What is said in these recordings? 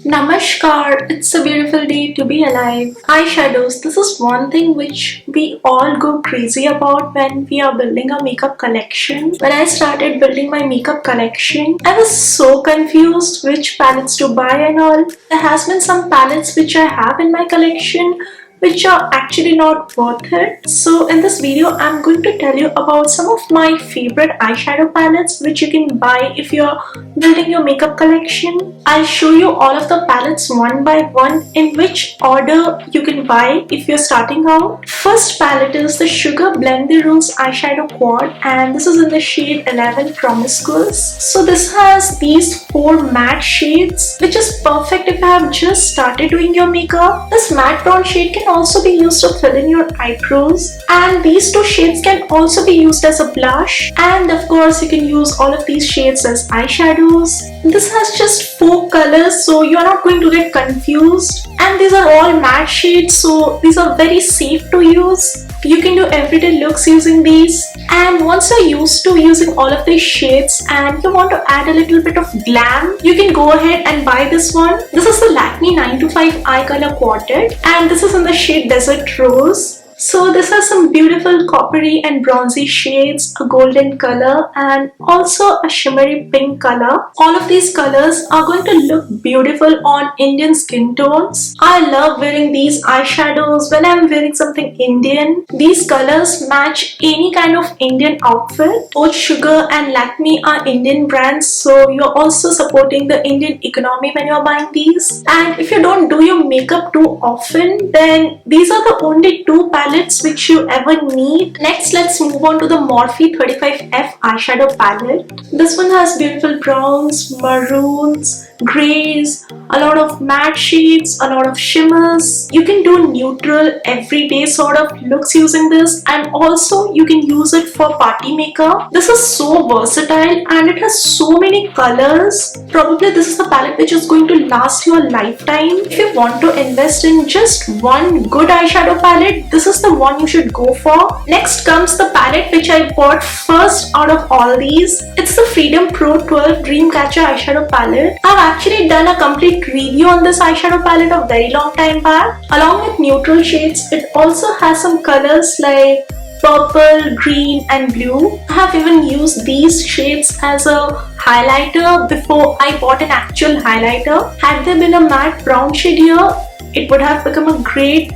Namaskar, it's a beautiful day to be alive. Eyeshadows, this is one thing which we all go crazy about when we are building a makeup collection. When I started building my makeup collection, I was so confused which palettes to buy and all. There has been some palettes which I have in my collection which are actually not worth it. So in this video, I'm going to tell you about some of my favorite eyeshadow palettes which you can buy if you're building your makeup collection. I'll show you all of the palettes one by one in which order you can buy if you're starting out. First palette is the Sugar Blend the Rose Eyeshadow Quad, and this is in the shade 11 Promiscuous. So this has these 4 matte shades which is perfect if you have just started doing your makeup. This matte brown shade can also be used to fill in your eyebrows, and these 2 shades can also be used as a blush, and of course you can use all of these shades as eyeshadows. This has just 4 colors, so you are not going to get confused, and these are all matte shades, so these are very safe to use. You can do everyday looks using these, and once you're used to using all of these shades and you want to add a little bit of glam, you can go ahead and buy this one. This is the Lakme 925 Eye Color Quartet, and this is in the shade Desert Rose. So this has some beautiful coppery and bronzy shades, a golden color and also a shimmery pink color. All of these colors are going to look beautiful on Indian skin tones. I love wearing these eyeshadows when I'm wearing something Indian. These colors match any kind of Indian outfit. Both Sugar and Lakme are Indian brands, so you're also supporting the Indian economy when you're buying these. And if you don't do your makeup too often, then these are the only 2 palettes which you ever need. Next, let's move on to the Morphe 35F eyeshadow palette. This one has beautiful browns, maroons, grays, a lot of matte shades, a lot of shimmers. You can do neutral everyday sort of looks using this, and also you can use it for party makeup. This is so versatile and it has so many colors. Probably this is the palette which is going to last you a lifetime. If you want to invest in just one good eyeshadow palette, this is the one you should go for. Next comes the palette which I bought first out of all these. It's the Freedom Pro 12 Dreamcatcher eyeshadow palette. I've actually done a complete review on this eyeshadow palette a very long time back. Along with neutral shades, it also has some colors like purple, green and blue. I have even used these shades as a highlighter before I bought an actual highlighter. Had there been a matte brown shade here, it would have become a great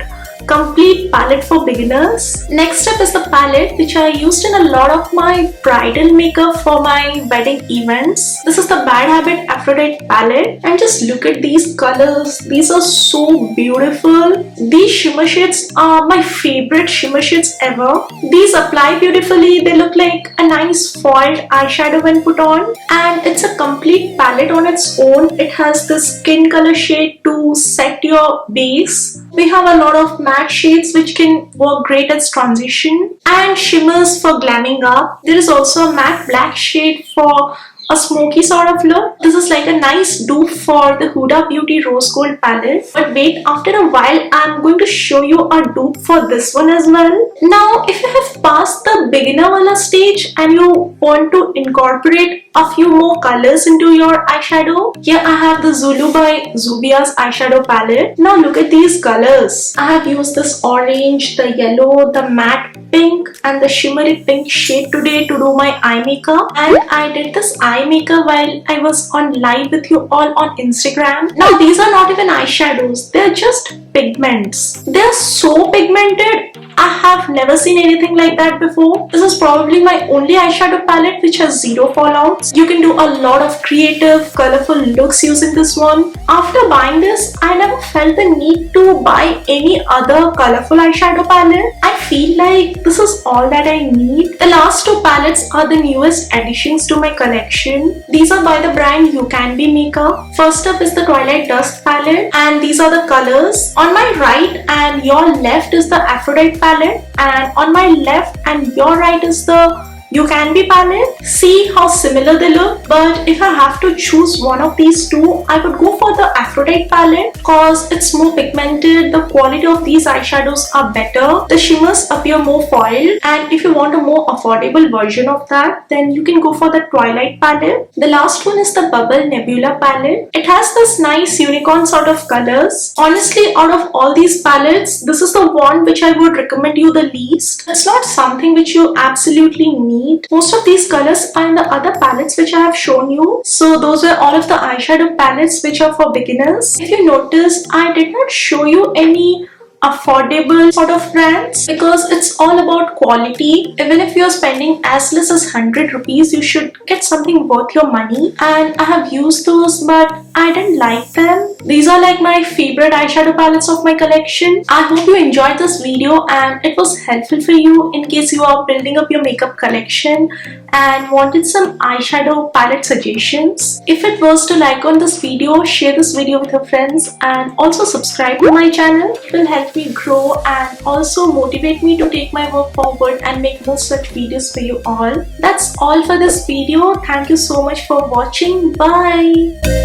complete palette for beginners. Next up is the palette which I used in a lot of my bridal makeup for my wedding events. This is the Bad Habit Aphrodite palette, and just look at these colors. These are so beautiful. These shimmer shades are my favorite shimmer shades ever. These apply beautifully. They look like a nice foiled eyeshadow when put on, and it's a complete palette on its own. It has this skin color shade to set your base. We have a lot of matte shades which can work great as transition, and shimmers for glamming up. There is also a matte black shade for a smoky sort of look. This is like a nice dupe for the Huda Beauty Rose Gold palette. But wait, after a while I'm going to show you a dupe for this one as well. Now, if you have passed the beginner wala stage and you want to incorporate a few more colors into your eyeshadow, here I have the Zulu by Zubaz eyeshadow palette. Now look at these colors. I have used this orange, the yellow, the matte pink and the shimmery pink shade today to do my eye makeup, and I did this eye makeup while I was on live with you all on Instagram. Now these are not even eyeshadows, they're just pigments. They're so pigmented. I have never seen anything like that before. This is probably my only eyeshadow palette which has 0 fallouts. You can do a lot of creative, colorful looks using this one. After buying this, I never felt the need to buy any other colorful eyeshadow palette. I feel like this is all that I need. The last 2 palettes are the newest additions to my collection. These are by the brand You Can Be Makeup. First up is the Twilight Dusk palette, and these are the colors. On my right and your left is the Aphrodite palette, and on my left and your right is the You Can Be palette. See how similar they look, but if I have to choose one of these two, I would go for the After It palette because it's more pigmented, the quality of these eyeshadows are better, the shimmers appear more foiled, and if you want a more affordable version of that, then you can go for the Twilight palette. The last one is the Bubble Nebula palette. It has this nice unicorn sort of colors. Honestly, out of all these palettes, this is the one which I would recommend you the least. It's not something which you absolutely need. Most of these colors are in the other palettes which I have shown you. So those were all of the eyeshadow palettes which are for beginners. If you notice, I did not show you any affordable sort of brands because it's all about quality. Even if you're spending as less as 100 rupees, you should get something worth your money, and I have used those but I didn't like them. These are like my favorite eyeshadow palettes of my collection. I hope you enjoyed this video and it was helpful for you in case you are building up your makeup collection and wanted some eyeshadow palette suggestions. If it was to like on this video, share this video with your friends and also subscribe to my channel. It will help me grow and also motivate me to take my work forward and make more such videos for you all. That's all for this video. Thank you so much for watching. Bye.